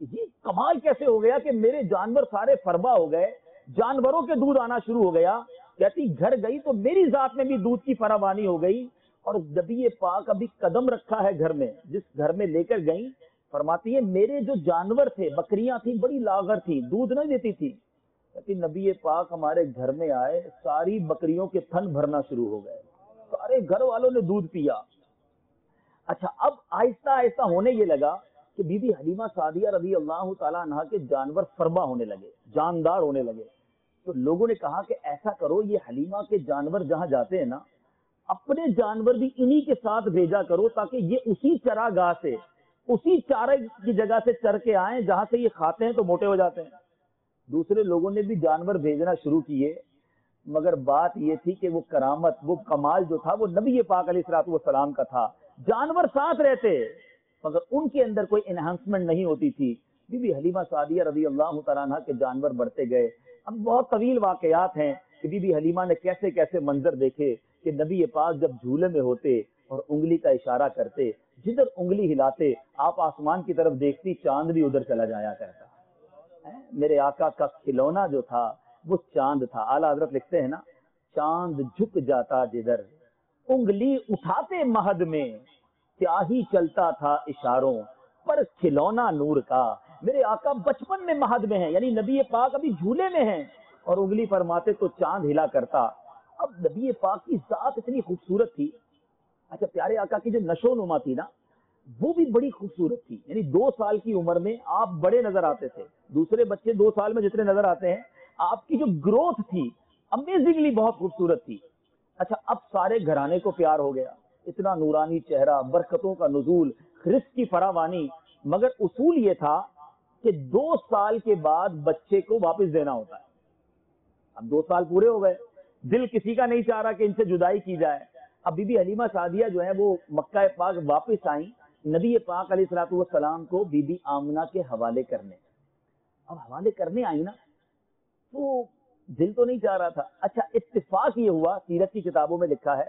یہ کمال کیسے ہو گیا کہ میرے جانور سارے فربا ہو گئے, جانوروں کے دودھ آنا شروع ہو گیا. کہتی گھر گئی تو میری ذات میں بھی دودھ کی فراوانی ہو گئی. اور نبی پاک ابھی قدم رکھا ہے گھر میں, جس گھر میں لے کر گئیں, فرماتی ہے میرے جو جانور تھے, بکریاں تھیں, بڑی لاغر تھی, دودھ نہیں دیتی تھی. کہتی نبی پاک ہمارے گھر میں آئے, ساری بکریوں کے تھن بھرنا شروع ہو گئے, سارے گھر والوں نے دودھ پیا. اچھا, اب آہستہ آہستہ ہونے یہ لگا کہ بی بی حلیمہ سعدیہ رضی اللہ تعالیٰ عنہ کے جانور فربا ہونے لگے, جاندار ہونے لگے. تو لوگوں نے کہا کہ ایسا کرو, یہ حلیمہ کے جانور جہاں جاتے ہیں نا, اپنے جانور بھی انہی کے ساتھ بھیجا کرو, تاکہ یہ اسی چراگاہ سے, اسی چارے کی جگہ سے چر کے آئیں جہاں سے یہ کھاتے ہیں تو موٹے ہو جاتے ہیں. دوسرے لوگوں نے بھی جانور بھیجنا شروع کیے, مگر بات یہ تھی کہ وہ کرامت, وہ کمال جو تھا وہ نبی پاک علیہ الصلوۃ والسلام کا تھا. جانور ساتھ رہتے مگر ان کے اندر کوئی انہانسمنٹ نہیں ہوتی تھی. بی بی حلیمہ سعدیہ رضی اللہ تعالیٰ عنہ کے جانور بڑھتے گئے. اب بہت طویل واقعات ہیں کہ بی بی حلیمہ نے کیسے کیسے منظر دیکھے کہ نبی پاک جب جھولے میں ہوتے اور انگلی کا اشارہ کرتے, جدھر انگلی ہلاتے آپ آسمان کی طرف دیکھتی, چاند بھی ادھر چلا جایا کرتا. میرے آقا کا کھلونا جو تھا وہ چاند تھا. اعلیٰ حضرت لکھتے ہیں نا, چاند جھک جاتا جدھر, انگلی اٹھاتے مہد میں, سیاہی چلتا تھا اشاروں پر کھلونا نور کا. میرے آقا بچپن میں مہد میں ہیں, یعنی نبی پاک ابھی جھولے میں ہیں, اور انگلی فرماتے تو چاند ہلا کرتا. اب نبی پاک کی ذات اتنی خوبصورت تھی. اچھا, پیارے آقا کی جو نشو نما تھی نا وہ بھی بڑی خوبصورت تھی. یعنی 2 سال کی عمر میں آپ بڑے نظر آتے تھے, دوسرے بچے 2 سال میں جتنے نظر آتے ہیں, آپ کی جو گروتھ تھی امیزنگلی بہت خوبصورت تھی. اچھا, اب سارے گھرانے کو پیار ہو گیا, اتنا نورانی چہرہ, برکتوں کا نزول, رزق کی فراوانی. مگر اصول یہ تھا کہ 2 سال کے بعد بچے کو واپس دینا ہوتا ہے. اب 2 سال پورے ہو گئے, دل کسی کا نہیں چاہ رہا کہ ان سے جدائی کی جائے. اب بی بی حلیمہ سعدیہ جو ہے وہ مکہ پاک واپس آئیں نبی پاک علیہ الصلوۃ والسلام کو بی بی آمنہ کے حوالے کرنے. اب حوالے کرنے آئی نا تو دل تو نہیں چاہ رہا تھا. اچھا, اتفاق یہ ہوا, سیرت کی کتابوں میں لکھا ہے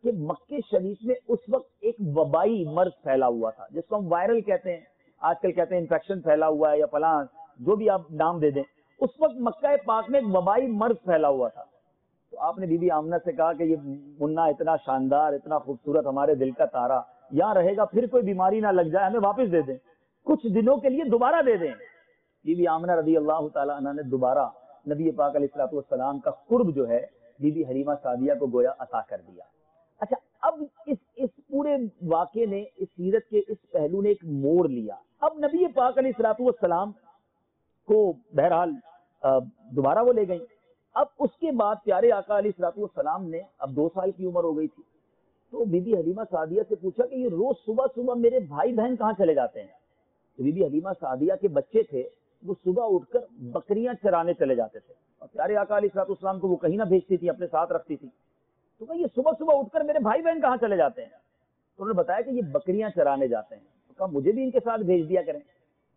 کہ مکہ شریف میں اس وقت ایک وبائی مرض پھیلا ہوا تھا, جس کو ہم وائرل کہتے ہیں, آج کل کہتے ہیں انفیکشن پھیلا ہوا ہے یا فلاں, جو بھی آپ نام دے دیں. اس وقت مکہ پاک میں ایک وبائی مرض پھیلا ہوا تھا. تو آپ نے بی بی آمنہ سے کہا کہ یہ منا اتنا شاندار, اتنا خوبصورت, ہمارے دل کا تارا یہاں رہے گا, پھر کوئی بیماری نہ لگ جائے, ہمیں واپس دے دیں, کچھ دنوں کے لیے دوبارہ دے دیں. بی بی آمنہ رضی اللہ تعالیٰ عنہ نے دوبارہ نبی پاک علیہ الصلوۃ والسلام کا قرب جو ہے بی بی حلیمہ سعدیہ کو گویا عطا کر دیا. اچھا, اب اس پورے واقعے نے, اس سیرت کے اس پہلو نے ایک موڑ لیا. اب نبی پاک علیہ الصلوۃ والسلام کو بہرحال دوبارہ وہ لے گئیں. اب اس کے بعد پیارے آقا علیہ الصلوۃ والسلام نے, اب 2 سال کی عمر ہو گئی تھی, تو بی بی حلیمہ سعدیہ سے پوچھا کہ یہ روز صبح صبح میرے بھائی بہن کہاں چلے جاتے ہیں. تو بی بی حلیمہ سعدیہ کے بچے تھے, وہ صبح اٹھ کر بکریاں چرانے چلے جاتے تھے, اور پیارے آقا علیہ الصلوۃ والسلام کو وہ کہیں نہ بھیجتی تھی, اپنے ساتھ رکھتی تھی. تو کہ یہ صبح صبح اٹھ کر میرے بھائی بہن کہاں چلے جاتے ہیں؟ تو انہوں نے بتایا کہ یہ بکریاں چرانے جاتے ہیں. تو کہا مجھے بھی ان کے ساتھ بھیج دیا کریں.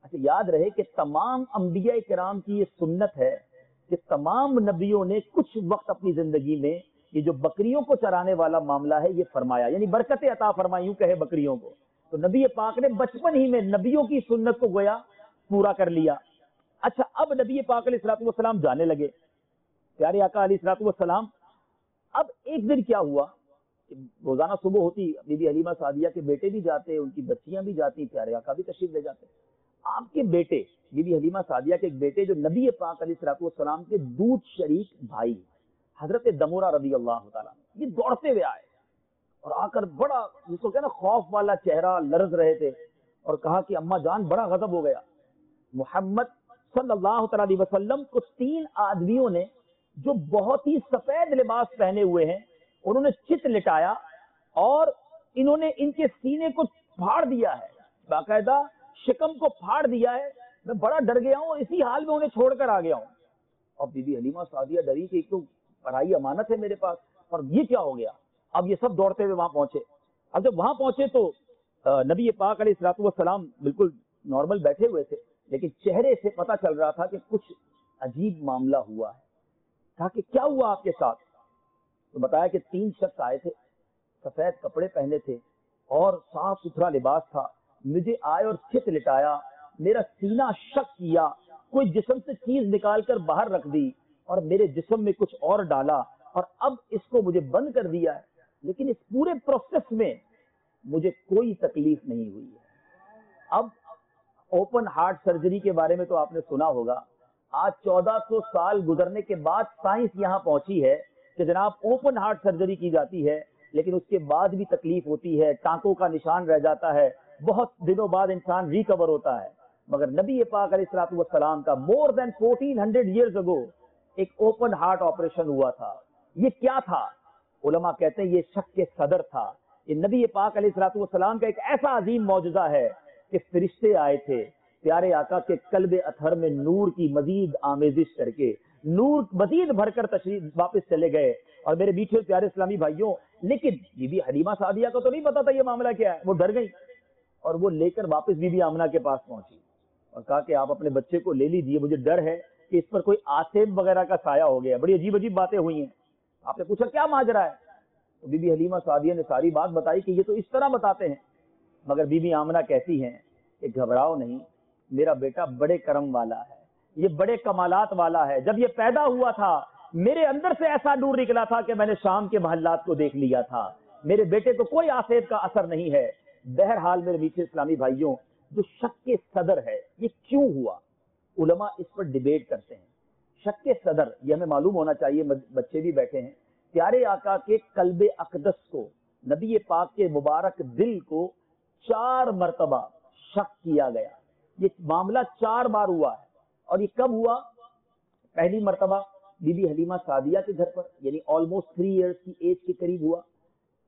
اچھا, یاد رہے کہ تمام انبیاء کرام کی یہ سنت ہے کہ تمام نبیوں نے کچھ وقت اپنی زندگی میں یہ جو بکریوں کو چرانے والا معاملہ ہے یہ فرمایا, یعنی برکتیں عطا فرمائی, یوں کہے بکریوں کو. تو نبی پاک نے بچپن ہی میں نبیوں کی سنت کو گویا پورا کر لیا. اچھا, اب نبی پاک علیہ الصلوۃ والسلام جانے لگے. پیارے آقا علیہ الصلوۃ والسلام, اب ایک دن کیا ہوا کہ روزانہ صبح ہوتی, بی بی حلیمہ سعدیہ کے بیٹے بھی جاتے, ان کی بچیاں بھی جاتی, پیارے آقا بھی تشریف لے جاتے. آپ کے بیٹے, بی بی حلیمہ سعدیہ کے ایک بیٹے جو نبی پاک علیہ الصلوۃ والسلام کے دودھ شریک بھائی حضرت دمورہ رضی اللہ تعالیٰ, یہ دوڑتے ہوئے آئے اور آ کر بڑا, جس کو کہنا خوف والا چہرہ, لرز رہے تھے, اور کہا کہ اماں جان بڑا غضب ہو گیا. محمد صلی اللہ تعالیٰ علیہ وسلم کو 3 آدمیوں نے جو بہت ہی سفید لباس پہنے ہوئے ہیں, انہوں نے چت لٹایا اور انہوں نے ان کے سینے کو پھاڑ دیا ہے, باقاعدہ شکم کو پھاڑ دیا ہے. میں بڑا ڈر گیا ہوں, اسی حال میں انہیں چھوڑ کر آ گیا ہوں. اور بی بی حلیمہ سعدیہ ڈری کہ ایک تو پڑھائی امانت ہے میرے پاس, اور یہ کیا ہو گیا. اب یہ سب دوڑتے ہوئے وہاں پہنچے. اب جب وہاں پہنچے تو نبی پاک علیہ الصلوۃ والسلام بالکل نارمل بیٹھے ہوئے تھے, لیکن چہرے سے پتہ چل رہا تھا کہ کچھ عجیب معاملہ ہوا ہے. کہا کہ کیا ہوا آپ کے ساتھ؟ تو بتایا کہ 3 شخص آئے تھے, سفید کپڑے پہنے تھے اور صاف ستھرا لباس تھا. مجھے آئے اور چت لٹایا میرا سینہ شک کیا, کوئی جسم سے چیز نکال کر باہر رکھ دی اور میرے جسم میں کچھ اور ڈالا اور اب اس کو مجھے بند کر دیا ہے, لیکن اس پورے پروسیس میں مجھے کوئی تکلیف نہیں ہوئی ہے. اب اوپن ہارٹ سرجری کے بارے میں تو آپ نے سنا ہوگا. آج 1400 سال گزرنے کے بعد سائنس یہاں پہنچی ہے کہ جناب اوپن ہارٹ سرجری کی جاتی ہے, لیکن اس کے بعد بھی تکلیف ہوتی ہے, ٹانکوں کا نشان رہ جاتا ہے, بہت دنوں بعد انسان ریکور ہوتا ہے. مگر نبی پاک علیہ الصلوۃ والسلام کا مور دین 1400 ایئرز اگو ایک اوپن ہارٹ آپریشن ہوا تھا. یہ کیا تھا؟ علماء کہتے ہیں یہ شک کے صدر تھا. یہ نبی پاک علیہ الصلوۃ والسلام کا ایک ایسا عظیم معجزہ ہے کہ فرشتے آئے تھے پیارے آقا کے قلب اطہر میں نور کی مزید آمیزش کر کے, نور مزید بھر کر تشریف واپس چلے گئے. اور میرے میٹھے پیارے اسلامی بھائیوں, لیکن بی بی حلیمہ سعدیہ کو تو نہیں پتا تھا یہ معاملہ کیا ہے, وہ ڈر گئی اور وہ لے کر واپس بی بی آمنہ کے پاس پہنچی اور کہا کہ آپ اپنے بچے کو لے لیجیے, مجھے ڈر ہے کہ اس پر کوئی آسیب وغیرہ کا سایہ ہو گیا. بڑی عجیب عجیب باتیں ہوئی ہیں. آپ نے پوچھا کیا ماجرا ہے؟ تو بی بی حلیمہ سعدیہ نے ساری بات بتائی کہ یہ تو اس طرح بتاتے ہیں. مگر بی بی آمنہ کہتی ہیں کہ گھبراؤ نہیں, میرا بیٹا بڑے کرم والا ہے, یہ بڑے کمالات والا ہے. جب یہ پیدا ہوا تھا میرے اندر سے ایسا نور نکلا تھا کہ میں نے شام کے محلات کو دیکھ لیا تھا. میرے بیٹے کو کوئی آسیب کا اثر نہیں ہے. بہرحال میرے میٹھے اسلامی بھائیوں, جو شک کے صدر ہے یہ کیوں ہوا؟ علماء اس پر ڈیبیٹ کرتے ہیں. شک کے صدر یہ ہمیں معلوم ہونا چاہیے, بچے بھی بیٹھے ہیں. پیارے آقا کے قلب اقدس کو, نبی پاک کے مبارک دل کو 4 مرتبہ شک کیا گیا. یہ معاملہ 4 بار ہوا ہے. اور یہ کب ہوا؟ پہلی مرتبہ بی بی حلیمہ سعدیہ کے گھر پر, یعنی آلموسٹ 3 ایئرز کی ایج کے قریب ہوا.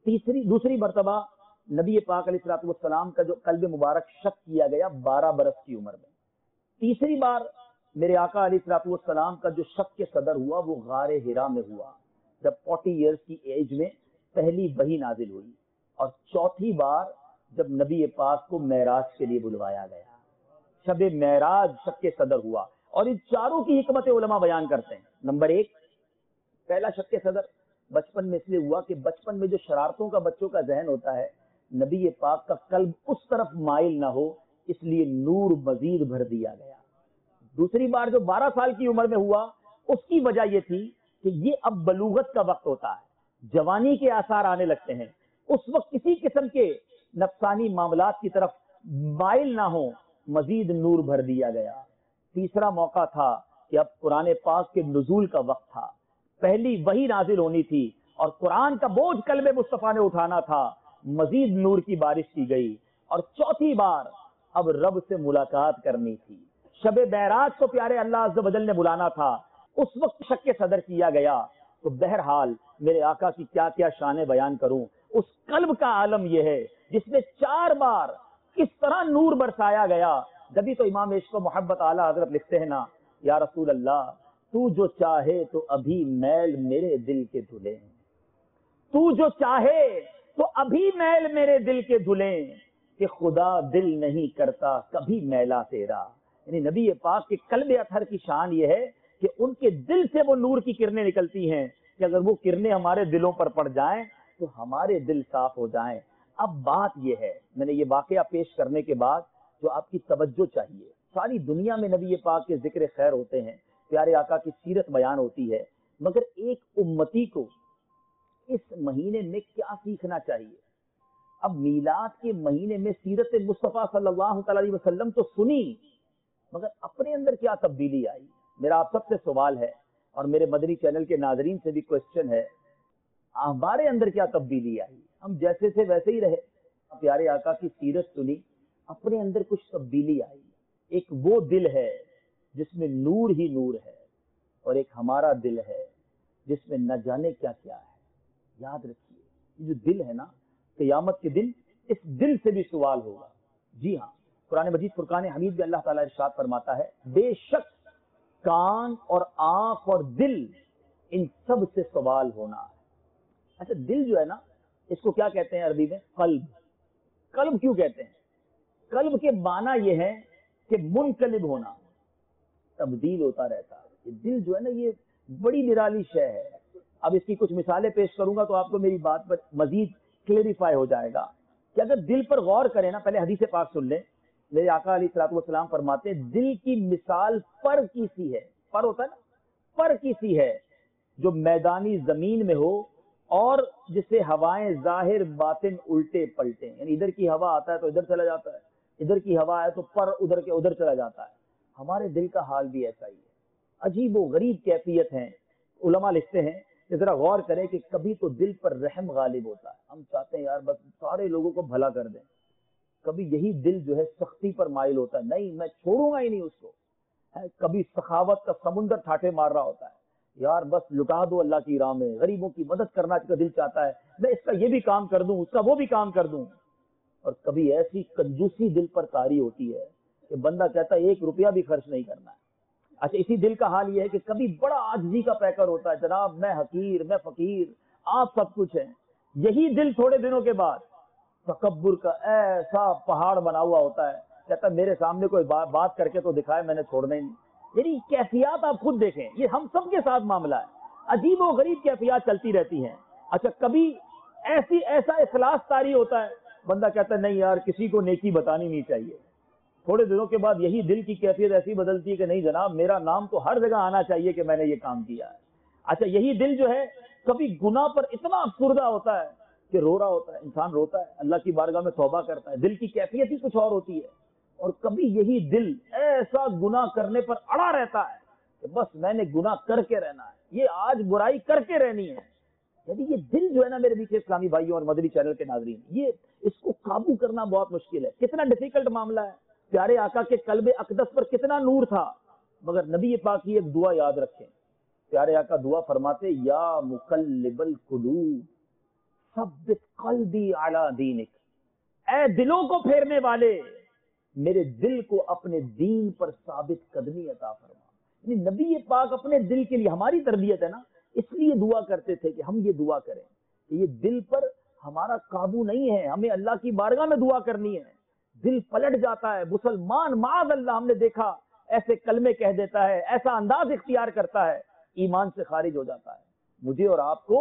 دوسری مرتبہ نبی پاک علیہ الصلوۃ والسلام کا جو قلب مبارک شک کیا گیا 12 برس کی عمر میں. تیسری بار میرے آقا علیہ الصلوۃ والسلام کا جو شک کے صدر ہوا وہ غار حرا میں ہوا, جب 40 ایئرز کی ایج میں پہلی وحی نازل ہوئی. اور چوتھی بار جب نبی پاک کو معراج کے لیے بلوایا گیا, شب معراج شک کے صدر ہوا. اور ان چاروں کی حکمت علماء بیان کرتے ہیں. نمبر 1, پہلا شک کے صدر بچپن میں اس لیے ہوا کہ بچپن میں جو شرارتوں کا بچوں کا ذہن ہوتا ہے, نبی پاک کا قلب اس طرف مائل نہ ہو, اس لیے نور مزید بھر دیا گیا. دوسری بار جو 12 سال کی عمر میں ہوا, اس کی وجہ یہ تھی کہ یہ اب بلوغت کا وقت ہوتا ہے, جوانی کے آثار آنے لگتے ہیں. اس وقت کسی قسم کے نفسانی معاملات کی طرف مائل نہ ہو, مزید نور بھر دیا گیا. تیسرا موقع تھا کہ اب قرآن پاک کے نزول کا وقت تھا, پہلی وحی نازل ہونی تھی اور قرآن کا بوجھ قلب مصطفیٰ نے اٹھانا تھا, مزید نور کی بارش کی گئی. اور چوتھی بار اب رب سے ملاقات کرنی تھی, شب معراج کو پیارے اللہ عز و جل نے بلانا تھا, اس وقت شک کے صدر کیا گیا. تو بہرحال میرے آقا کی کیا کیا شانیں بیان کروں. اس قلب کا عالم یہ ہے جس میں 4 بار کس طرح نور برسایا گیا. جبھی تو امام عشق و محبت اعلیٰ حضرت لکھتے ہیں نا, یا رسول اللہ تو جو چاہے تو ابھی میل میرے دل کے دھلیں, تو جو چاہے تو ابھی میل میرے دل کے دھلیں, کہ خدا دل نہیں کرتا کبھی میلا تیرا. یعنی نبی پاک کے قلب اطہر کی شان یہ ہے کہ ان کے دل سے وہ نور کی کرنیں نکلتی ہیں کہ اگر وہ کرنیں ہمارے دلوں پر پڑ جائیں تو ہمارے دل صاف ہو جائیں. اب بات یہ ہے, میں نے یہ واقعہ پیش کرنے کے بعد جو آپ کی توجہ چاہیے, ساری دنیا میں نبی پاک کے ذکر خیر ہوتے ہیں, پیارے آقا کی سیرت بیان ہوتی ہے, مگر ایک امتی کو اس مہینے میں کیا سیکھنا چاہیے؟ اب میلاد کے مہینے میں سیرت مصطفیٰ صلی اللہ تعالی علیہ وسلم تو سنی, مگر اپنے اندر کیا تبدیلی آئی؟ میرا آپ سب سے سوال ہے اور میرے مدنی چینل کے ناظرین سے بھی کوشچن ہے, ہمارے اندر کیا تبدیلی آئی؟ ہم جیسے تھے ویسے ہی رہے؟ پیارے آقا کی سیرت سنی, اپنے اندر کچھ تبدیلی آئی. ایک وہ دل ہے جس میں نور ہی نور ہے, اور ایک ہمارا دل ہے جس میں نہ جانے کیا کیا ہے. یاد رکھیے, یہ جو دل ہے نا, قیامت کے دن اس دل سے بھی سوال ہوگا. جی ہاں, قرآن مجید فرقان حمید میں اللہ تعالیٰ ارشاد فرماتا ہے, بے شک کان اور آنکھ اور دل ان سب سے سوال ہونا ہے. اچھا, دل جو ہے نا, اس کو کیا کہتے ہیں عربی میں؟ قلب. قلب کیوں کہتے ہیں؟ قلب کے معنی یہ ہے کہ منقلب ہونا, تبدیل ہوتا رہتا ہے. یہ دل جو ہے نا, یہ بڑی نرالی شے ہے. اب اس کی کچھ مثالیں پیش کروں گا تو آپ کو میری بات پر مزید کلیریفائی ہو جائے گا کہ اگر دل پر غور کریں نا, پہلے حدیث پاک سن لیں میرے آقا علیہ فرماتے ہیں دل کی مثال پر کی سی ہے، پر ہوتا ہے نا، پر کی سی ہے جو میدانی زمین میں ہو اور جسے ہوائیں ظاہر باطن الٹے پلٹیں، یعنی ادھر کی ہوا آتا ہے تو ادھر چلا جاتا ہے، ادھر کی ہوا ہے تو پر ادھر کے ادھر چلا جاتا ہے۔ ہمارے دل کا حال بھی ایسا ہی ہے، عجیب و غریب کیفیت ہے۔ علماء لکھتے ہیں کہ ذرا غور کریں کہ کبھی تو دل پر رحم غالب ہوتا ہے، ہم چاہتے ہیں یار بس سارے لوگوں کو بھلا کر دیں، کبھی یہی دل جو ہے سختی پر مائل ہوتا ہے، نہیں میں چھوڑوں گا ہی نہیں اس کو، کبھی سخاوت کا سمندر ٹھاٹھے مار رہا ہوتا ہے، یار بس لٹا دو اللہ کی راہ میں، غریبوں کی مدد کرنا کا دل چاہتا ہے، میں اس کا یہ بھی کام کر دوں، اس کا وہ بھی کام کر دوں۔ اور کبھی ایسی کنجوسی دل پر طاری ہوتی ہے کہ بندہ کہتا ہے 1 روپیہ بھی خرچ نہیں کرنا ہے۔ اچھا اسی دل کا حال یہ ہے کہ کبھی بڑا عاجزی کا پیکر ہوتا ہے، جناب میں حقیر، میں فقیر، آپ سب کچھ ہیں۔ یہی دل تھوڑے دنوں کے بعد تکبر کا ایسا پہاڑ بنا ہوا ہوتا ہے، کہتا ہے میرے سامنے کوئی بات کر کے تو دکھائے، میں نے چھوڑنا ہی نہیں۔ یعنی کیفیات آپ خود دیکھیں، یہ ہم سب کے ساتھ معاملہ ہے، عجیب و غریب کیفیات چلتی رہتی ہیں۔ اچھا کبھی ایسا اخلاص طاری ہوتا ہے، بندہ کہتا ہے نہیں یار کسی کو نیکی بتانی نہیں چاہیے، تھوڑے دنوں کے بعد یہی دل کی کیفیت ایسی بدلتی ہے کہ نہیں جناب میرا نام تو ہر جگہ آنا چاہیے کہ میں نے یہ کام کیا ہے۔ اچھا یہی دل جو ہے کبھی گناہ پر اتنا افسردہ ہوتا ہے کہ رو رہا ہوتا ہے، انسان روتا ہے، اللہ کی بارگاہ میں توبہ کرتا ہے، دل کی کیفیت ہی کچھ اور ہوتی ہے۔ اور کبھی یہی دل ایسا گناہ کرنے پر اڑا رہتا ہے کہ بس میں نے گناہ کر کے رہنا ہے، یہ آج برائی کر کے رہنی ہے۔ یعنی یہ دل جو ہے نا میرے پیچھے اسلامی بھائیوں اور مدنی چینل کے ناظرین، یہ اس کو قابو کرنا بہت مشکل ہے، کتنا ڈیفیکلٹ معاملہ ہے۔ پیارے آقا کے قلب اقدس پر کتنا نور تھا، مگر نبی پاک کی ایک دعا یاد رکھیں، پیارے آقا دعا فرماتے یا مقلب القلوب ثبت قلبی علی دینک، اے دلوں کو پھیرنے والے میرے دل کو اپنے دین پر ثابت قدمی عطا فرما۔ یعنی نبی پاک اپنے دل کے لیے، ہماری تربیت ہے نا، اس لیے دعا کرتے تھے کہ ہم یہ دعا کریں کہ یہ دل پر ہمارا قابو نہیں ہے، ہمیں اللہ کی بارگاہ میں دعا کرنی ہے۔ دل پلٹ جاتا ہے، مسلمان معاذ اللہ ہم نے دیکھا ایسے کلمے کہہ دیتا ہے، ایسا انداز اختیار کرتا ہے، ایمان سے خارج ہو جاتا ہے۔ مجھے اور آپ کو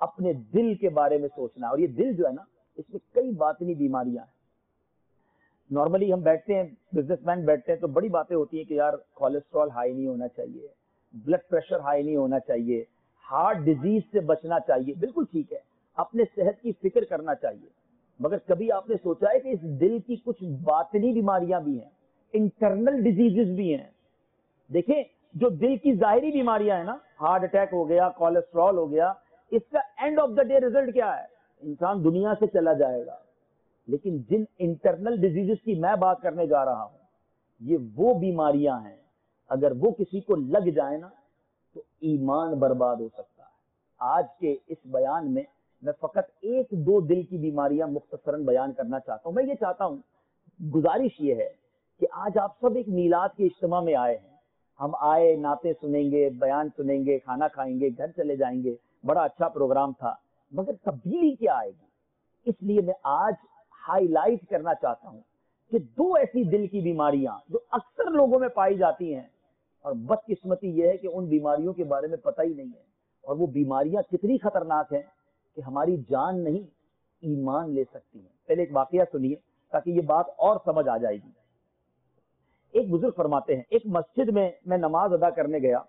اپنے دل کے بارے میں سوچنا ہے، اور یہ دل جو ہے نا اس میں کئی باطنی بیماریاں ہیں۔ نارملی ہم بیٹھتے ہیں، بزنس مین بیٹھتے ہیں تو بڑی باتیں ہوتی ہیں کہ یار کولیسٹرول ہائی نہیں ہونا چاہیے، بلڈ پریشر ہائی نہیں ہونا چاہیے، ہارٹ ڈیزیز سے بچنا چاہیے، بالکل ٹھیک ہے، اپنے صحت کی فکر کرنا چاہیے، مگر کبھی آپ نے سوچا ہے کہ اس دل کی کچھ باطنی بیماریاں بھی ہیں، انٹرنل ڈیزیزز بھی ہیں۔ دیکھیں جو دل کی ظاہری بیماریاں ہیں نا، ہارٹ اٹیک ہو گیا، کولیسٹرول ہو گیا، اس کا and of the day result کیا ہے؟ انسان دنیا سے چلا جائے گا۔ لیکن جن انٹرنل ڈیزیزز کی میں بات کرنے جا رہا ہوں، یہ وہ بیماریاں ہیں اگر وہ کسی کو لگ جائے نا تو ایمان برباد ہو سکتا ہے۔ آج کے اس بیان میں میں فقط 1-2 دل کی بیماریاں مختصراً بیان کرنا چاہتا ہوں۔ میں یہ چاہتا ہوں، گزارش یہ ہے کہ آج آپ سب ایک میلاد کے اجتماع میں آئے ہیں، ہم آئے نعتیں سنیں گے، بیان سنیں گے، کھانا کھائیں گے، گھر چلے جائیں گے، بڑا اچھا پروگرام تھا، مگر تبدیلی کیا آئے گی؟ اس لیے میں آج ہائی لائٹ کرنا چاہتا ہوں کہ 2 ایسی دل کی بیماریاں جو اکثر لوگوں میں پائی جاتی ہیں، اور بدقسمتی یہ ہے کہ ان بیماریوں کے بارے میں پتہ ہی نہیں ہے، اور وہ بیماریاں کتنی خطرناک ہیں کہ ہماری جان نہیں ایمان لے سکتی ہیں۔ پہلے ایک واقعہ سنیے تاکہ یہ بات اور سمجھ آ جائے گی۔ ایک بزرگ فرماتے ہیں، ایک مسجد میں نماز ادا کرنے گیا،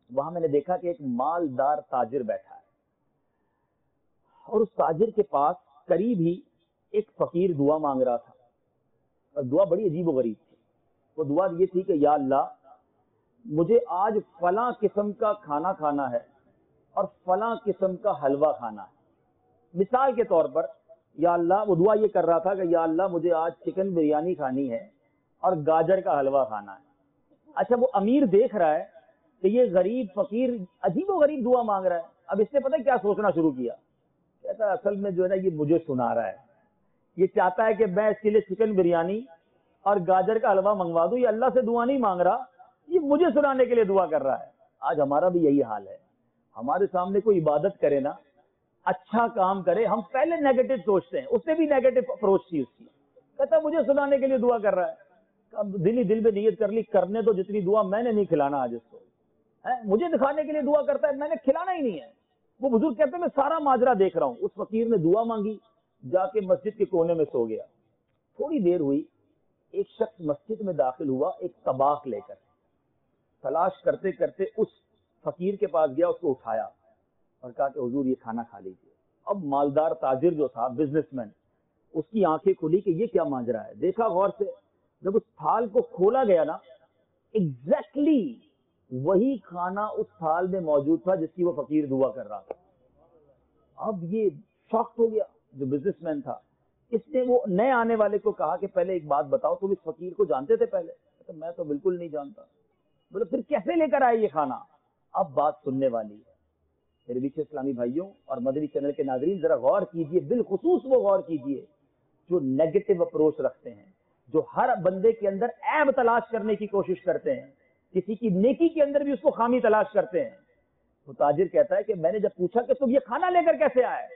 وہاں میں نے دیکھا کہ ایک مالدار تاجر بیٹھا ہے، اور اس تاجر کے پاس قریب ہی ایک فقیر دعا مانگ رہا تھا، اور دعا بڑی عجیب و غریب تھی۔ وہ دعا یہ تھی کہ یا اللہ مجھے آج فلاں قسم کا کھانا کھانا ہے اور فلاں قسم کا حلوہ کھانا ہے۔ مثال کے طور پر یا اللہ، وہ دعا یہ کر رہا تھا کہ یا اللہ مجھے آج چکن بریانی کھانی ہے اور گاجر کا حلوہ کھانا ہے۔ اچھا وہ امیر دیکھ رہا ہے کہ یہ غریب فقیر عجیب و غریب دعا مانگ رہا ہے، اب اس نے پتہ کیا سوچنا شروع کیا، کہتا ہے اصل میں جو ہے نا یہ مجھے سنا رہا ہے، یہ چاہتا ہے کہ میں اس کے لیے چکن بریانی اور گاجر کا حلوہ منگوا دوں، یہ اللہ سے دعا نہیں مانگ رہا، یہ مجھے سنانے کے لیے دعا کر رہا ہے۔ آج ہمارا بھی یہی حال ہے، ہمارے سامنے کوئی عبادت کرے نا، اچھا کام کرے، ہم پہلے نیگیٹو سوچتے ہیں، اس سے بھی نیگیٹو اپروچ تھی اس کی، کہتا ہے مجھے سنانے کے لیے دعا کر رہا ہے۔ اب دل ہی دل میں نیت کر لی، کرنے تو جتنی دعا میں نے نہیں کھلانا آج اس کو، مجھے دکھانے کے لیے دعا کرتا ہے، میں نے کھلانا ہی نہیں ہے۔ وہ بزرگ کہتے ہیں میں سارا ماجرا دیکھ رہا ہوں، اس فقیر نے دعا مانگی، جا کے مسجد کے کونے میں سو گیا۔ تھوڑی دیر ہوئی، ایک شخص مسجد میں داخل ہوا ایک طباق لے کر، تلاش کرتے کرتے اس فقیر کے پاس گیا، اس کو اٹھایا اور کہا کہ حضور یہ کھانا کھا لیجیے۔ اب مالدار تاجر جو تھا، بزنس مین، اس کی آنکھیں کھلی کہ یہ کیا ماجرا ہے۔ دیکھا غور سے، جب اس تھال کو کھولا گیا نا، ایگزیکٹلی وہی کھانا اس تھال میں موجود تھا جس کی وہ فقیر دعا کر رہا تھا۔ اب یہ شاکڈ ہو گیا جو بزنس مین تھا۔ اس نے وہ نئے آنے والے کو کہا کہ پہلے ایک بات بتاؤ، تم اس فقیر کو جانتے تھے پہلے؟ تو میں تو بالکل نہیں جانتا۔ بولے پھر کیسے لے کر آئے یہ کھانا؟ اب بات سننے والی ہے میرے بیچ اسلامی بھائیوں اور مدنی چینل کے ناظرین، ذرا غور کیجئے، بالخصوص وہ غور کیجئے جو نیگیٹو اپروچ رکھتے ہیں، جو ہر بندے کے اندر عیب تلاش کرنے کی کوشش کرتے ہیں، کسی کی نیکی کے اندر بھی اس کو خامی تلاش کرتے ہیں۔ تو تاجر کہتا ہے کہ میں نے جب پوچھا کہ تم یہ کھانا لے کر کیسے آئے،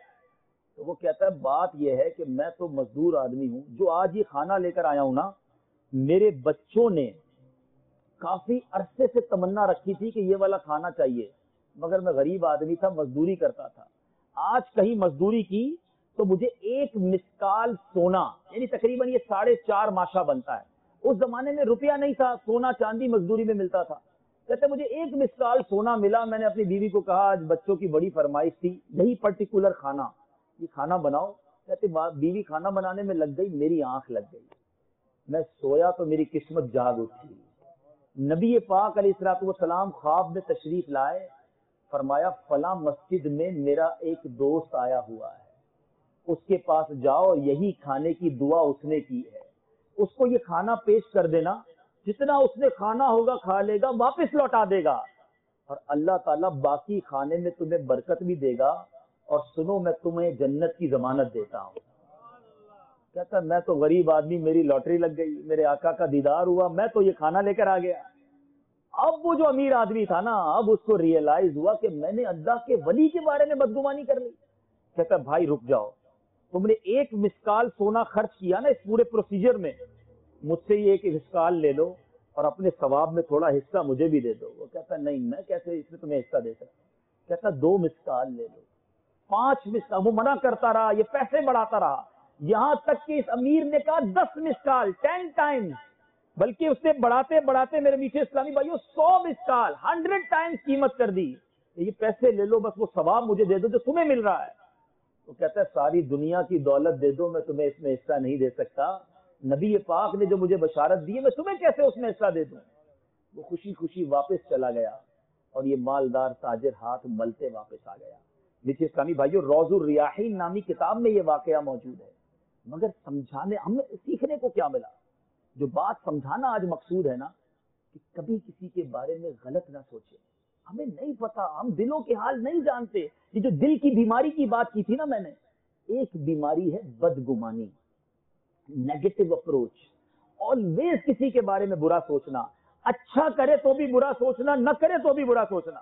تو وہ کہتا ہے بات یہ ہے کہ میں تو مزدور آدمی ہوں، جو آج یہ کھانا لے کر آیا ہوں نا، میرے بچوں نے کافی عرصے سے تمنا رکھی تھی کہ یہ والا کھانا چاہیے، مگر میں غریب آدمی تھا، مزدوری کرتا تھا۔ آج کہیں مزدوری کی تو مجھے ایک مسکال سونا، یعنی تقریباً یہ 4.5 ماشا بنتا ہے۔ اس زمانے میں روپیہ نہیں تھا، سونا چاندی مزدوری میں ملتا تھا۔ کہتے مجھے ایک مسکال سونا ملا، میں نے اپنی بیوی کو کہا آج بچوں کی بڑی فرمائش تھی، یہی پرٹیکولر کھانا، یہ کھانا بناؤ۔ کہتے بیوی کھانا بنانے میں لگ گئی، میری آنکھ لگ گئی، میں سویا تو میری قسمت جاگ اٹھی۔ نبی پاک علیہ الصلوۃ والسلام خواب میں تشریف لائے، فرمایا فلاں مسجد میں میرا ایک دوست آیا ہوا ہے، اس کے پاس جاؤ، یہی کھانے کی دعا اس نے کی ہے، اس کو یہ کھانا پیش کر دینا، جتنا اس نے کھانا ہوگا کھا لے گا، واپس لوٹا دے گا، اور اللہ تعالیٰ باقی کھانے میں تمہیں برکت بھی دے گا، اور سنو میں تمہیں جنت کی ضمانت دیتا ہوں۔ کہتا میں تو غریب آدمی، میری لاٹری لگ گئی، میرے آقا کا دیدار ہوا، میں تو یہ کھانا لے کر آ گیا۔ اب وہ جو امیر آدمی تھا نا، اب اس کو ریئلائز ہوا کہ میں نے اللہ کے ولی کے بارے میں بدگمانی کر لی۔ کہتا بھائی رک جاؤ، تم نے ایک مسکال سونا خرچ کیا نا اس پورے پروسیجر میں، مجھ سے یہ ایک مسکال لے لو اور اپنے ثواب میں تھوڑا حصہ مجھے بھی دے دو۔ وہ کہتا نہیں، میں کیسے اس میں تمہیں حصہ دے سکتا۔ کہتا 2 مسکال لے لو، 5 مسکال، وہ منع کرتا رہا، یہ پیسے بڑھاتا رہا، یہاں تک کہ اس امیر نے کہا 10 مسکال، 10 ٹائمز، بلکہ اس نے بڑھاتے بڑھاتے میرے میٹھے اسلامی بھائیوں 100 مسکال، 100 ٹائمز قیمت کر دی۔ یہ پیسے لے لو، بس وہ ثواب مجھے دے دو جو تمہیں مل رہا ہے۔ تو کہتا ہے ساری دنیا کی دولت دے دو، میں تمہیں اس میں حصہ نہیں دے سکتا، نبی پاک نے جو مجھے بشارت دی ہے، میں تمہیں کیسے اس میں حصہ دے دوں۔ وہ خوشی خوشی واپس چلا گیا اور یہ مالدار تاجر ہاتھ ملتے واپس آ گیا۔ میٹھے اسلامی بھائیوں، روض الریاحین نامی کتاب میں یہ واقعہ موجود ہے، مگر سمجھانے ہمیں سیکھنے کو کیا ملا؟ جو بات سمجھانا آج مقصود ہے نا، کہ کبھی کسی کے بارے میں غلط نہ سوچے، ہمیں نہیں پتا، ہم دلوں کے حال نہیں جانتے۔ یہ جو دل کی بیماری کی بات کی تھی نا میں نے، ایک بیماری ہے بدگمانی، نیگیٹو اپروچ، آلویز کسی کے بارے میں برا سوچنا، اچھا کرے تو بھی برا سوچنا، نہ کرے تو بھی برا سوچنا۔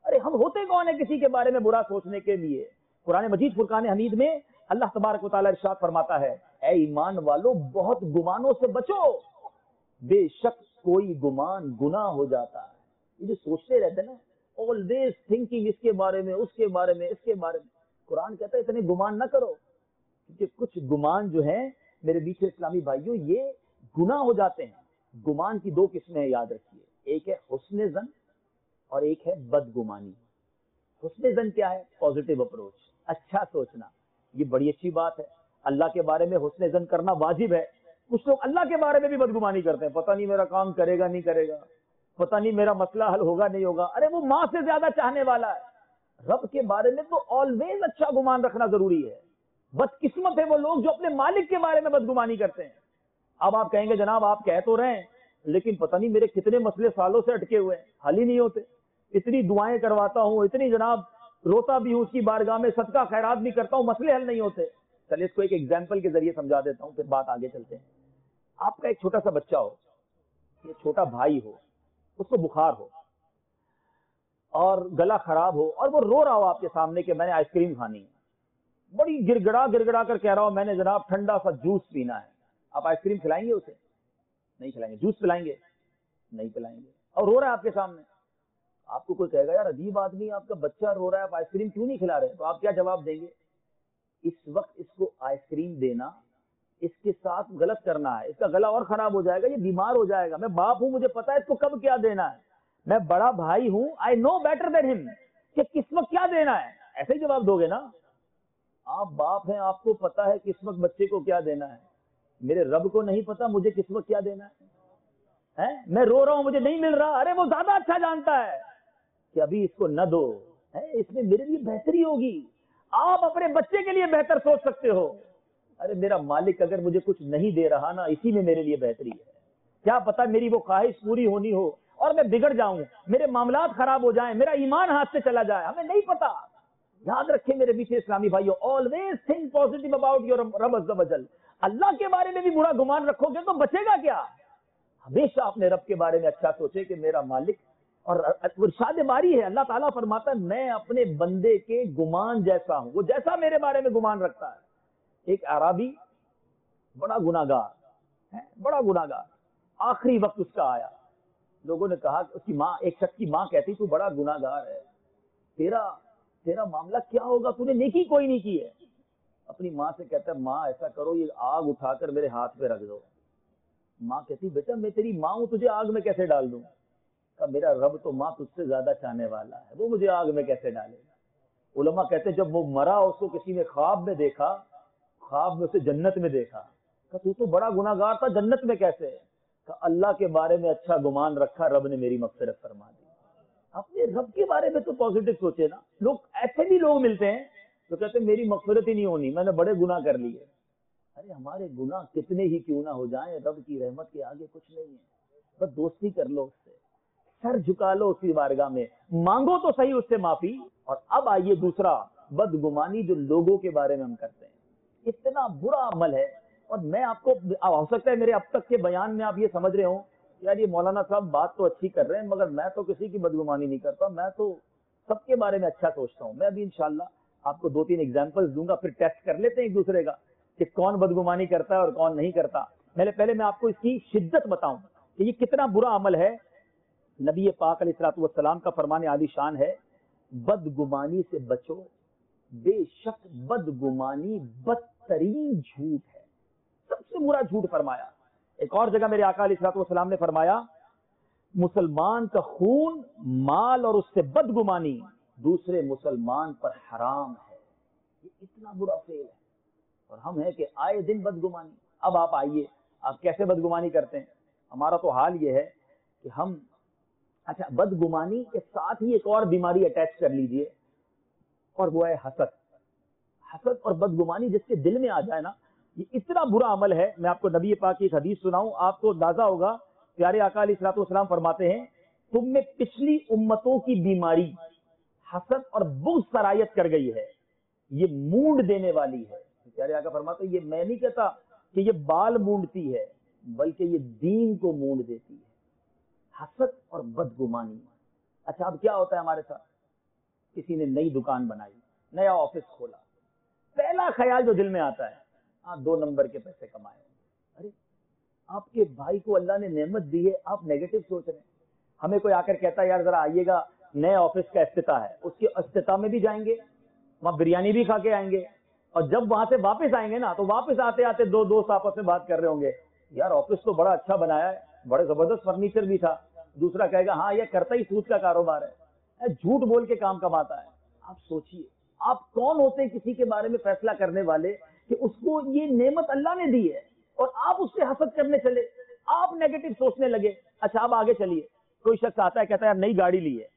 ارے ہم ہوتے کون ہیں کسی کے بارے میں برا سوچنے کے لیے؟ قرآن مجید فرقان حمید میں اللہ تبارک و تعالیٰ ارشاد فرماتا ہے، اے ایمان والو بہت گمانوں سے بچو، بے شک کوئی گمان گناہ ہو جاتا ہے۔ یہ جو سوچتے رہتے ہیں نا، always thinking، اس کے بارے میں، اس کے بارے میں، اس کے بارے میں، قرآن کہتا ہے اتنے گمان نہ کرو، کیونکہ کچھ گمان جو ہیں میرے بیچ اسلامی بھائیوں یہ گناہ ہو جاتے ہیں۔ گمان کی 2 قسمیں ہیں، یاد رکھیے، ایک ہے حسن ظن اور ایک ہے بدگمانی۔ حسن ظن کیا ہے؟ پازیٹو اپروچ، اچھا سوچنا، یہ بڑی اچھی بات ہے، اللہ کے بارے میں حسن ظن کرنا واجب ہے۔ کچھ لوگ اللہ کے بارے میں بھی بدگمانی کرتے ہیں، پتہ نہیں میرا کام کرے گا نہیں کرے گا، پتہ نہیں میرا مسئلہ حل ہوگا نہیں ہوگا۔ ارے وہ ماں سے زیادہ چاہنے والا ہے۔ رب کے بارے میں تو آلویز اچھا گمان رکھنا ضروری ہے۔ بدقسمت ہے وہ لوگ جو اپنے مالک کے بارے میں بدگمانی کرتے ہیں۔ اب آپ کہیں گے جناب آپ کہہ تو رہے ہیں، لیکن پتہ نہیں میرے کتنے مسئلے سالوں سے اٹکے ہوئے ہیں، حل ہی نہیں ہوتے، اتنی دعائیں کرواتا ہوں، اتنی جناب روتا بھی ہوں اس کی بارگاہ میں، صدقہ خیرات بھی کرتا ہوں، مسئلے حل نہیں ہوتے۔ چلیے اس کو ایک ایگزامپل کے ذریعے سمجھا دیتا ہوں، پھر بات آگے چلتے ہیں۔ آپ کا ایک چھوٹا سا بچہ ہو، یہ چھوٹا بھائی ہو، اس کو بخار ہو اور گلا خراب ہو اور وہ رو رہا ہو آپ کے سامنے کہ میں نے آئس کریم کھانی ہے، بڑی گڑ گڑا کر کہہ رہا ہو میں نے جناب ٹھنڈا سا جوس پینا ہے۔ آپ آئس کریم کھلائیں گے اسے؟ نہیں کھلائیں گے۔ جوس پلائیں گے؟ نہیں پلائیں گے۔ اور رو رہا ہے آپ کے سامنے، آپ کو کوئی کہے گا یار عجیب آدمی، آپ کا بچہ رو رہا ہے، آپ آئس کریم کیوں نہیں کھلا رہے؟ تو آپ کیا جواب دیں گے؟ اس وقت اس کو آئس کریم دینا اس کے ساتھ غلط کرنا ہے، اس کا گلا اور خراب ہو جائے گا، یہ بیمار ہو جائے گا، میں باپ ہوں، مجھے پتا ہے اس کو کب کیا دینا ہے، میں بڑا بھائی ہوں، آئی نو بیٹر دین ہم کہ کس وقت کیا دینا ہے. ایسے ہی جواب دو گے نا. آپ باپ ہیں، آپ کو پتا ہے کس وقت بچے کو کیا دینا ہے. میرے رب کو نہیں پتا مجھے کس وقت کیا دینا ہے. میں رو رہا ہوں مجھے نہیں مل رہا، ارے وہ زیادہ اچھا جانتا ہے کہ ابھی اس کو نہ دو، اس میں میرے لیے بہتری ہوگی. آپ اپنے بچے کے لیے بہتر سوچ سکتے ہو. ارے میرا مالک اگر مجھے کچھ نہیں دے رہا نا، اسی میں میرے لیے بہتری ہے. کیا پتا میری وہ خواہش پوری ہونی ہو اور میں بگڑ جاؤں، میرے معاملات خراب ہو جائیں، میرا ایمان ہاتھ سے چلا جائے، ہمیں نہیں پتا. یاد رکھیں میرے پیچھے اسلامی بھائیو، always think positive about your رب عز و جل. اللہ کے بارے میں بھی برا گمان رکھو گے تو بچے گا کیا؟ ہمیشہ اپنے رب کے بارے میں اچھا سوچے کہ میرا مالک، اور ارشاد باری ہے، اللہ تعالیٰ فرماتا ہے میں اپنے بندے کے گمان جیسا ہوں، وہ جیسا میرے بارے میں گمان رکھتا ہے. ایک اعرابی بڑا گناہگار، بڑا گناہگار، آخری وقت اس کا آیا. لوگوں نے کہا کہ اس کی ماں، ایک شخص کی ماں کہتی تو بڑا گناہگار ہے، تیرا معاملہ کیا ہوگا، تو نے نیکی کوئی نہیں کی ہے. اپنی ماں سے کہتا ہے ماں ایسا کرو یہ آگ اٹھا کر میرے ہاتھ پہ رکھ دو. ماں کہتی بیٹا میں تیری ماں ہوں، تجھے آگ میں کیسے ڈال دوں؟ کہا میرا رب تو ماں تجھ سے زیادہ چاہنے والا ہے، وہ مجھے آگ میں کیسے ڈالے گا؟ علماء کہتے ہیں جب وہ مرا اس کو کسی نے خواب میں دیکھا، خواب میں اسے جنت میں دیکھا. کہا تو بڑا گناہگار تھا، جنت میں کیسے؟ کہا اللہ کے بارے میں اچھا گمان رکھا، رب نے میری مغفرت فرما دی. اپنے رب کے بارے میں تو پازیٹو سوچے نا. لوگ ایسے بھی لوگ ملتے ہیں تو کہتے ہیں میری مغفرت ہی نہیں ہونی، میں نے بڑے گناہ کر لیے. ارے ہمارے گناہ کتنے ہی کیوں نہ ہو جائیں، رب کی رحمت کے آگے کچھ نہیں ہے. بس دوستی کر لو اس سے، سر جھکا لو اس کی بارگاہ میں، مانگو تو صحیح اس سے معافی. اور اب آئیے دوسرا، بدگمانی جو لوگوں کے بارے میں ہم کرتے ہیں، اتنا برا عمل ہے. اور میں آپ کو، ہو سکتا ہے میرے اب تک کے بیان میں آپ یہ سمجھ رہے ہوں یار یہ مولانا صاحب بات تو اچھی کر رہے ہیں مگر میں تو کسی کی بدگمانی نہیں کرتا، میں تو سب کے بارے میں اچھا سوچتا ہوں. میں ابھی انشاءاللہ آپ کو 2-3 ایگزامپل دوں گا، پھر ٹیسٹ کر لیتے ہیں ایک دوسرے کا کہ کون بدگمانی کرتا ہے اور کون نہیں کرتا. پہلے میں آپ کو اس کی شدت بتاؤں کہ یہ کتنا برا عمل ہے. نبی پاک علیہ الصلوۃ والسلام کا فرمان عالی شان ہے، بدگمانی سے بچو، بے شک بدگمانی بدترین جھوٹ ہے، سب سے برا جھوٹ فرمایا. ایک اور جگہ میرے آقا علیہ الصلوۃ والسلام نے فرمایا مسلمان کا خون، مال اور اس سے بدگمانی دوسرے مسلمان پر حرام ہے. یہ اتنا برا فعل ہے اور ہم ہیں کہ آئے دن بدگمانی. اب آپ آئیے، آپ کیسے بدگمانی کرتے ہیں؟ ہمارا تو حال یہ ہے کہ ہم، اچھا بدگمانی کے ساتھ ہی ایک اور بیماری اٹیچ کر لیجئے اور وہ ہے حسد. حسد اور بدگمانی جس کے دل میں آ جائے نا، یہ اتنا برا عمل ہے. میں آپ کو نبی پاک کی ایک حدیث سناؤں، آپ کو اندازہ ہوگا. پیارے آقا علیہ الصلوۃ والسلام فرماتے ہیں تم میں پچھلی امتوں کی بیماری حسد اور بغض سرایت کر گئی ہے، یہ مونڈ دینے والی ہے. پیارے آقا فرماتے ہیں یہ میں نہیں کہتا کہ یہ بال مونڈتی ہے، بلکہ یہ دین کو مونڈ دیتی ہے، حسد اور بدگمانی. اچھا اب کیا ہوتا ہے ہمارے ساتھ؟ کسی نے نئی دکان بنائی، نیا آفس کھولا، پہلا خیال جو دل میں آتا ہے 2 نمبر کے پیسے کمائے. ارے آپ کے بھائی کو اللہ نے نعمت دی ہے، آپ نیگیٹو سوچ رہے ہیں. ہمیں کوئی آ کر کہتا ہے یار ذرا آئیے گا، نئے آفس کا افتتاح ہے، اس کے افتتاح میں بھی جائیں گے، وہاں بریانی بھی کھا کے آئیں گے، اور جب وہاں سے واپس آئیں گے نا تو واپس آتے آتے 2 دوست آپس میں بات کر رہے ہوں گے، یار آفس تو بڑا اچھا بنایا ہے، بڑے زبردست فرنیچر بھی تھا. دوسرا کہے گا ہاں یہ کرتا ہی سود کا کاروبار ہے، جھوٹ بول کے کام کماتا ہے. آپ سوچئے آپ کون ہوتے ہیں کسی کے بارے میں فیصلہ کرنے والے کہ اس کو یہ نعمت اللہ نے دی ہے اور آپ اس سے حسد کرنے چلے، آپ نیگیٹو سوچنے لگے. اچھا اب آگے چلیے، کوئی شخص آتا ہے کہتا ہے یار نئی گاڑی لی ہے،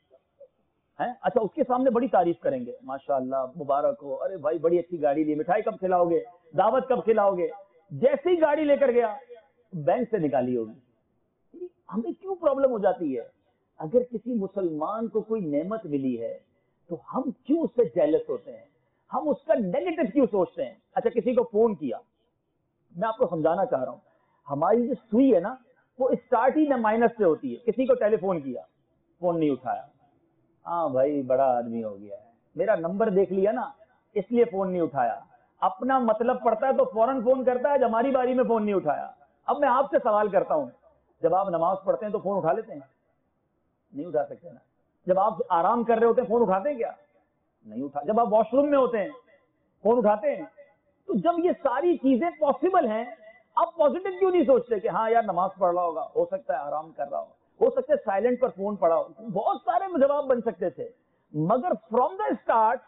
اچھا اس کے سامنے بڑی تعریف کریں گے، ماشاءاللہ مبارک ہو، ارے بھائی بڑی اچھی گاڑی لی، مٹھائی کب کھلاؤ گے، دعوت کب کھلاؤ گے. جیسے ہی گاڑی لے کر گیا بینک سے نکالی ہوگی. ہمیں کیوں پرابلم ہو جاتی ہے؟ اگر کسی مسلمان کو کوئی نعمت ملی ہے تو ہم کیوں اس سے جیلس ہوتے ہیں، ہم اس کا نیگیٹو کیوں سوچتے ہیں؟ اچھا کسی کو فون کیا، میں آپ کو سمجھانا چاہ رہا ہوں، ہماری جو سوئی ہے نا وہ اسٹارٹ ہی مائنس سے ہوتی ہے. کسی کو ٹیلی فون کیا، فون نہیں اٹھایا، ہاں بھائی بڑا آدمی ہو گیا ہے، میرا نمبر دیکھ لیا نا اس لیے فون نہیں اٹھایا. اپنا مطلب پڑتا ہے تو فوراً فون کرتا ہے، جب ہماری باری میں فون نہیں اٹھایا. اب میں آپ سے سوال کرتا ہوں، جب آپ نماز پڑھتے ہیں تو فون اٹھا لیتے ہیں؟ نہیں اٹھا سکتے نا. جب آپ آرام کر رہے ہوتے ہیں فون اٹھاتے ہیں کیا؟ نہیں اٹھا. جب آپ واش روم میں ہوتے ہیں فون اٹھاتے ہیں؟ تو جب یہ ساری چیزیں پاسبل ہیں، آپ پازیٹو کیوں نہیں سوچتے کہ ہاں یار نماز پڑھ رہا ہوگا، ہو سکتا ہے آرام کر رہا ہو سکتا ہے سائلنٹ پر فون پڑا ہو، بہت سارے جواب بن سکتے تھے، مگر فرام دا اسٹارٹ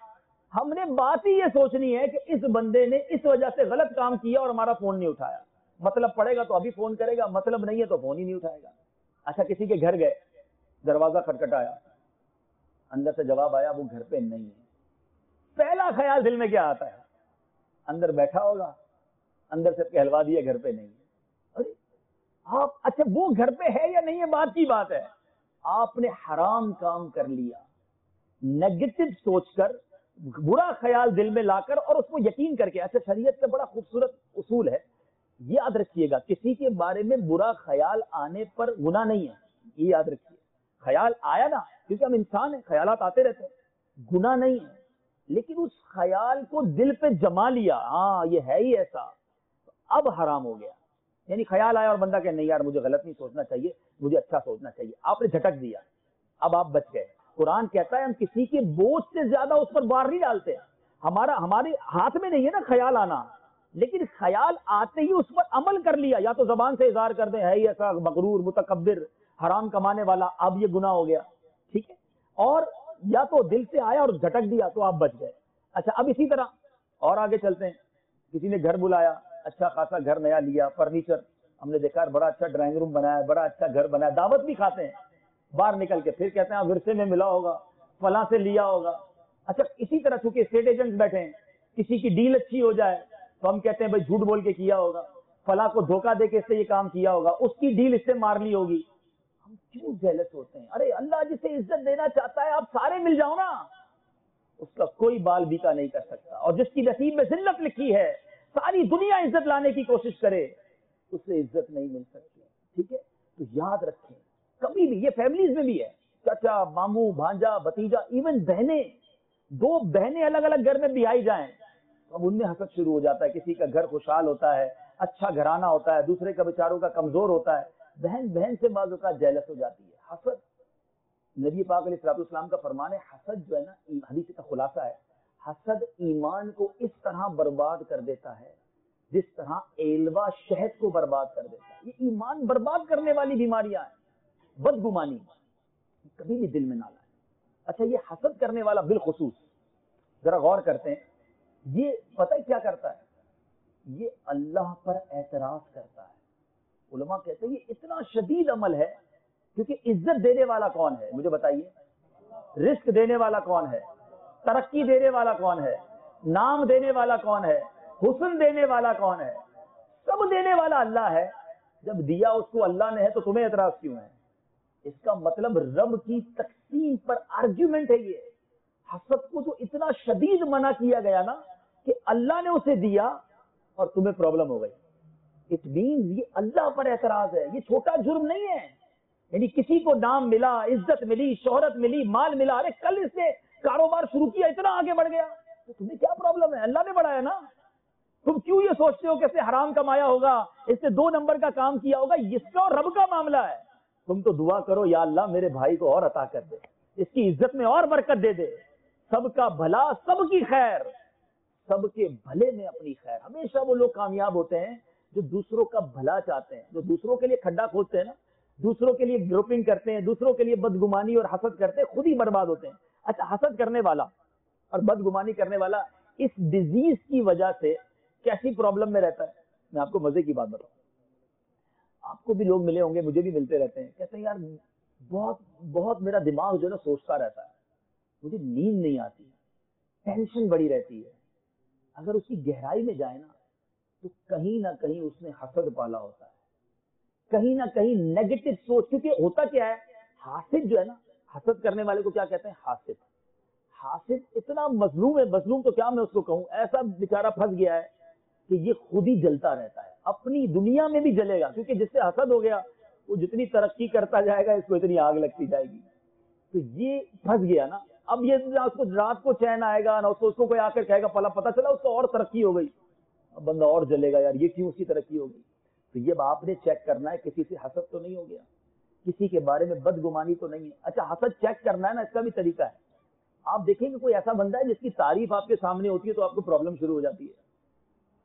ہم نے بات ہی یہ سوچنی ہے کہ اس بندے نے اس وجہ سے غلط کام کیا اور ہمارا فون نہیں اٹھایا، مطلب پڑے گا تو ابھی فون کرے گا، مطلب نہیں ہے تو فون ہی نہیں اٹھائے گا۔ اچھا کسی کے گھر گئے، دروازہ کھٹکھٹایا، اندر سے جواب آیا وہ گھر پہ نہیں ہے، پہلا خیال دل میں کیا آتا ہے؟ اندر بیٹھا ہوگا، اندر سے کہلوا دیا گھر پہ نہیں ہے۔ ارے آپ اچھا وہ گھر پہ ہے یا نہیں ہے بات کی بات ہے، آپ نے حرام کام کر لیا، نیگیٹو سوچ کر، برا خیال دل میں لا کر اور اس کو یقین کر کے۔ اچھا شریعت کا بڑا خوبصورت اصول ہے، یہ یاد رکھیے گا، کسی کے بارے میں برا خیال آنے پر گناہ نہیں ہے، یہ یاد رکھیے۔ خیال آیا نا، کیونکہ ہم انسان ہیں، خیالات آتے رہتے ہیں، گناہ نہیں ہے، لیکن اس خیال کو دل پہ جما لیا، ہاں یہ ہے ہی ایسا، اب حرام ہو گیا۔ یعنی خیال آیا اور بندہ کہ نہیں یار مجھے غلط نہیں سوچنا چاہیے، مجھے اچھا سوچنا چاہیے، آپ نے جھٹک دیا، اب آپ بچ گئے۔ قرآن کہتا ہے ہم کسی کے بوجھ سے زیادہ اس پر بار نہیں ڈالتے، ہمارے ہاتھ میں نہیں ہے نا خیال آنا، لیکن خیال آتے ہی اس پر عمل کر لیا، یا تو زبان سے اظہار کر دیں ہے ہی ایسا مغرور متکبر حرام کمانے والا، اب یہ گناہ ہو گیا، ٹھیک ہے، اور یا تو دل سے آیا اور جھٹک دیا تو آپ بچ گئے۔ اچھا اب اسی طرح اور آگے چلتے ہیں، کسی نے گھر بلایا، اچھا خاصا گھر نیا لیا، فرنیچر ہم نے دیکھا بڑا اچھا ڈرائنگ روم بنایا ہے، بڑا اچھا گھر بنایا، دعوت بھی کھاتے ہیں، باہر نکل کے پھر کہتے ہیں ورثے میں ملا ہوگا، فلاں سے لیا ہوگا۔ اچھا اسی طرح چونکہ اسٹیٹ ایجنٹس بیٹھے ہیں، کسی کی ڈیل اچھی ہو جائے تو ہم کہتے ہیں بھائی جھوٹ بول کے کیا ہوگا، فلاں کو دھوکہ دے کے اس سے یہ کام کیا ہوگا، اس کی ڈیل اس سے مار لی ہوگی۔ ہم کیوں جیلس ہوتے ہیں؟ ارے اللہ جسے عزت دینا چاہتا ہے آپ سارے مل جاؤ نا، اس کا کوئی بال بیکا نہیں کر سکتا، اور جس کی نصیب میں ذلت لکھی ہے ساری دنیا عزت لانے کی کوشش کرے اسے عزت نہیں مل سکتی، ٹھیک ہے؟ تو یاد رکھیں کبھی بھی، یہ فیملیز میں بھی ہے، چچا ماموں بھانجا بھتیجا، ایون بہنیں، دو بہنیں الگ الگ گھر میں بیائی جائیں اب ان میں حسد شروع ہو جاتا ہے، کسی کا گھر خوشحال ہوتا ہے، اچھا گھرانہ ہوتا ہے، دوسرے کا بیچاروں کا کمزور ہوتا ہے، بہن بہن سے بعض اوقات جیلس ہو جاتی ہے۔ حسد، نبی پاک علیہ الصلوۃ والسلام کا فرمان ہے، حسد جو ہے نا، حدیث کا خلاصہ ہے، حسد ایمان کو اس طرح برباد کر دیتا ہے جس طرح ایلوا شہد کو برباد کر دیتا ہے۔ یہ ایمان برباد کرنے والی بیماریاں ہیں۔ بدگمانی کبھی بھی دل میں نہ لائیں۔ اچھا یہ حسد کرنے والا بالخصوص ذرا غور کرتے ہیں، یہ پتہ ہے کیا کرتا ہے؟ یہ اللہ پر اعتراض کرتا ہے۔ علماء کہتے ہیں یہ اتنا شدید عمل ہے، کیونکہ عزت دینے والا کون ہے مجھے بتائیے؟ رزق دینے والا کون ہے؟ ترقی دینے والا کون ہے؟ نام دینے والا کون ہے؟ حسن دینے والا کون ہے؟ سب دینے والا اللہ ہے۔ جب دیا اس کو اللہ نے ہے تو تمہیں اعتراض کیوں ہے؟ اس کا مطلب رب کی تقسیم پر آرگیومنٹ ہے۔ یہ حسد کو تو اتنا شدید منع کیا گیا نا کہ اللہ نے اسے دیا اور تمہیں پرابلم ہو گئی۔ اٹ مینز یہ اللہ پر اعتراض ہے، یہ چھوٹا جرم نہیں ہے۔ یعنی کسی کو نام ملا، عزت ملی، شہرت ملی، مال ملا، ارے کل اس نے کاروبار شروع کیا، اتنا آگے بڑھ گیا، تو تمہیں کیا پرابلم ہے؟ اللہ نے بڑھایا نا۔ تم کیوں یہ سوچتے ہو کہ اس نے حرام کمایا ہوگا، اس نے 2 نمبر کا کام کیا ہوگا؟ اس کا اور رب کا معاملہ ہے۔ تم تو دعا کرو یا اللہ میرے بھائی کو اور عطا کر دے، اس کی عزت میں اور برکت دے دے، سب کا بھلا، سب کی خیر، سب کے بھلے میں اپنی خیر۔ ہمیشہ وہ لوگ کامیاب ہوتے ہیں جو دوسروں کا بھلا چاہتے ہیں، جو دوسروں کے لیے کھڈا کھودتے ہیں نا، دوسروں کے لیے گروپنگ کرتے ہیں، دوسروں کے لیے بدگمانی اور حسد کرتے ہیں، خود ہی برباد ہوتے ہیں۔ اچھا حسد کرنے والا اور بدگمانی کرنے والا اس ڈیزیز کی وجہ سے کیسی پرابلم میں رہتا ہے؟ میں آپ کو مزے کی بات بتاؤں، آپ کو بھی لوگ ملے ہوں گے، مجھے بھی ملتے رہتے ہیں، کہتے ہیں یار بہت میرا دماغ جو ہے نا سوچتا رہتا ہے، مجھے نیند نہیں آتی، ٹینشن بڑی رہتی ہے۔ اگر اس کی گہرائی میں جائے نا تو کہیں نہ کہیں اس نے حسد پالا ہوتا ہے، کہیں نہ کہیں نیگیٹو سوچ، کیونکہ ہوتا کیا ہے، حاسد جو ہے نا، حسد کرنے والے کو کیا کہتے ہیں؟ حاسد اتنا مظلوم ہے، مظلوم تو کیا میں اس کو کہوں، ایسا بیچارہ پھنس گیا ہے کہ یہ خود ہی جلتا رہتا ہے، اپنی دنیا میں بھی جلے گا، کیونکہ جس سے حسد ہو گیا وہ جتنی ترقی کرتا جائے گا اس کو اتنی آگ لگتی جائے گی۔ تو یہ پھنس گیا نا، اب یہ نہ اس کو رات کو چین آئے گا، نہ اس کو کوئی آ کر کہے گا پلا پتہ چلا اس کو اور ترقی ہو گئی، اب بندہ اور جلے گا یار یہ کیوں اس کی ترقی ہو گئی۔ تو یہ آپ نے چیک کرنا ہے کسی سے حسد تو نہیں ہو گیا، کسی کے بارے میں بدگمانی تو نہیں ہے۔ اچھا حسد چیک کرنا ہے نا، اس کا بھی طریقہ ہے۔ آپ دیکھیں گے کوئی ایسا بندہ ہے جس کی تعریف آپ کے سامنے ہوتی ہے تو آپ کو پرابلم شروع ہو جاتی ہے،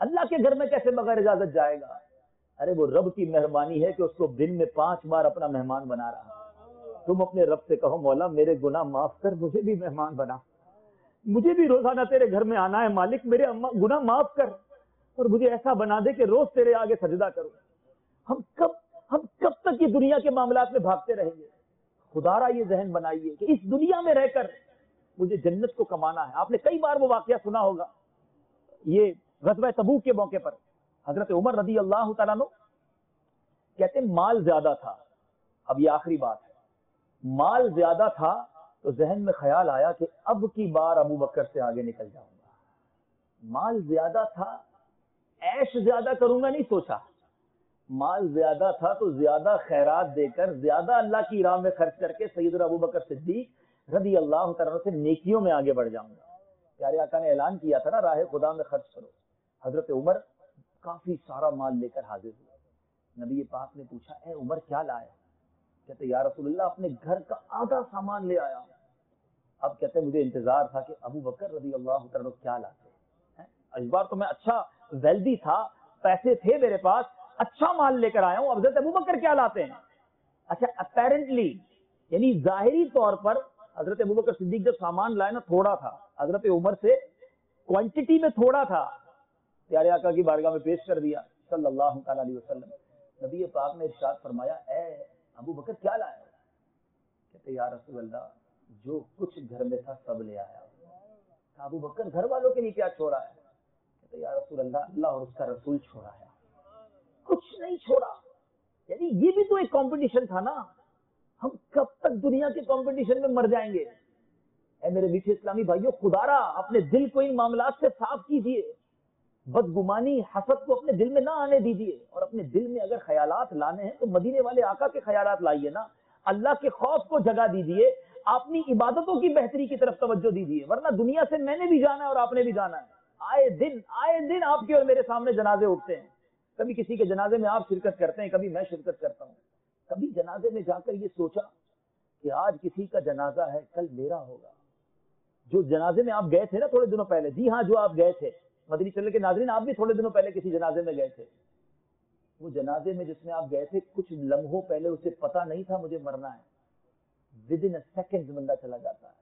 اللہ کے گھر میں کیسے بغیر اجازت جائے گا؟ ارے وہ رب کی مہربانی ہے کہ اس کو دن میں 5 بار اپنا مہمان بنا رہا۔ تم اپنے رب سے کہو مولا میرے گناہ معاف کر، مجھے بھی مہمان بنا، مجھے بھی روزانہ تیرے گھر میں آنا ہے، مالک میرے گناہ معاف کر اور مجھے ایسا بنا دے کہ روز تیرے آگے سجدہ کروں۔ ہم کب تک یہ دنیا کے معاملات میں بھاگتے رہیں گے؟ خدا را یہ ذہن بنائیے کہ اس دنیا میں رہ کر مجھے جنت کو کمانا ہے۔ آپ نے کئی بار وہ واقعہ سنا ہوگا، یہ غزوہ تبوک کے موقع پر حضرت عمر رضی اللہ تعالیٰ عنہ کہتے ہیں مال زیادہ تھا۔ اب یہ آخری بات ہے، مال زیادہ تھا تو ذہن میں خیال آیا کہ اب کی بار ابو بکر سے آگے نکل جاؤں گا۔ مال زیادہ تھا، عیش زیادہ کروں گا نہیں سوچا، مال زیادہ تھا تو زیادہ خیرات دے کر، زیادہ اللہ کی راہ میں خرچ کر کے سیدنا ابو بکر صدیق رضی اللہ تعالیٰ سے نیکیوں میں آگے بڑھ جاؤں گا۔ پیارے آقا نے اعلان کیا تھا نا راہ خدا میں خرچ کرو۔ حضرت عمر کافی سارا مال لے کر حاضر ہوئے۔ نبی پاک نے پوچھا اے عمر کیا لائے؟ کہتے یا رسول اللہ اپنے گھر کا آدھا سامان لے آیا ہوں۔ اب کہتے مجھے انتظار تھا کہ ابو بکر رضی اللہ تعالیٰ کیا لاتے ہیں، اس بار تو میں اچھا ویلدی تھا، پیسے تھے میرے پاس، اچھا مال لے کر آیا ہوں، اب حضرت ابو بکر کیا لاتے ہیں؟ اچھا اپیرنٹلی یعنی ظاہری طور پر حضرت ابو بکر صدیق جب سامان لائے نا تھوڑا تھا، حضرت عمر سے کوانٹٹی میں تھوڑا تھا، پیارے آقا کی بارگاہ میں پیش کر دیا صلی اللہ تعالی علیہ وسلم۔ نبی پاک نے ارشاد فرمایا اے ابو بکر کیا لائے؟ کہتے یا رسول اللہ جو کچھ گھر میں تھا سب لے آیا۔ ابو بکر گھر والوں کے لیے کیا چھوڑا ہے؟ کہتے یا رسول اللہ اللہ اور اس کا رسول چھوڑا ہے، کچھ نہیں چھوڑا۔ یعنی یہ بھی تو ایک کمپٹیشن تھا نا، ہم کب تک دنیا کے کمپٹیشن میں مر جائیں گے؟ اے میرے میٹھے اسلامی بھائیوں، خدا را اپنے دل کو ان معاملات سے صاف کیجیے، بدگمانی حسد کو اپنے دل میں نہ آنے دیجیے، اور اپنے دل میں اگر خیالات لانے ہیں تو مدینے والے آقا کے خیالات لائیے نا، اللہ کے خوف کو جگہ دیجیے، اپنی عبادتوں کی بہتری کی طرف توجہ دیجیے، ورنہ دنیا سے میں نے بھی جانا ہے اور آپ نے بھی جانا ہے۔ آئے دن آپ کے اور میرے سامنے جنازے اٹھتے ہیں، کبھی کسی کے جنازے میں آپ شرکت کرتے ہیں، کبھی میں شرکت کرتا ہوں۔ کبھی جنازے میں جا کر یہ سوچا کہ آج کسی کا جنازہ ہے کل میرا ہوگا؟ جو جنازے میں آپ گئے تھے نا تھوڑے دنوں پہلے، جی ہاں جو آپ گئے تھے مدنی چینل کے ناظرین، آپ بھی تھوڑے دنوں پہلے کسی جنازے میں گئے تھے، وہ جنازے میں جس میں آپ گئے تھے کچھ لمحوں پہلے اسے پتا نہیں تھا مجھے مرنا ہے، ود ان اے سیکنڈ بندہ چلا جاتا ہے۔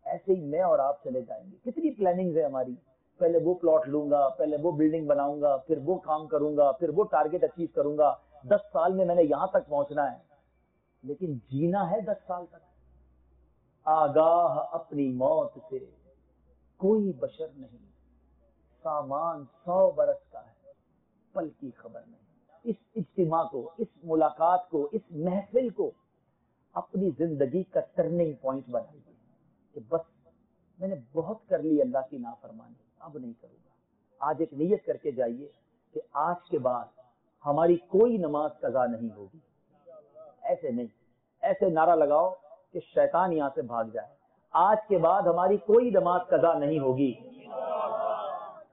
ایسے ہی میں اور آپ چلے جائیں گے۔ کتنی پلاننگ ہے ہماری، پہلے وہ پلاٹ لوں گا، پہلے وہ بلڈنگ بناؤں گا، پھر وہ کام کروں گا، پھر وہ ٹارگٹ اچیو کروں گا، 10 سال میں میں نے یہاں تک پہنچنا ہے، لیکن جینا ہے 10 سال تک۔ آگاہ اپنی موت سے کوئی بشر نہیں، سامان 100 برس کا ہے، پل کی خبر نہیں۔ اس اجتماع کو، اس ملاقات کو، اس محفل کو اپنی زندگی کا ٹرننگ پوائنٹ بنائیے کہ بس میں نے بہت کر لی اللہ کی نافرمانی، اب نہیں کروں گا۔ آج ایک نیت کر کے جائیے کہ آج کے بعد ہماری کوئی نماز قضا نہیں ہوگی۔ ایسے نہیں، ایسے نعرہ لگاؤ کہ شیطان یہاں سے بھاگ جائے، آج کے بعد ہماری کوئی نماز قضا نہیں ہوگی۔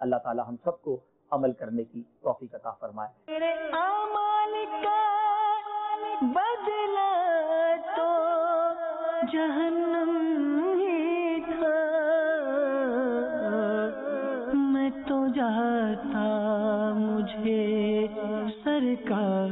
اللہ تعالی ہم سب کو عمل کرنے کی توفیق عطا فرمائے۔ میرے اعمال کا بدلہ تو جہنم ہی تھا، میں تو جاتا مجھے سرکار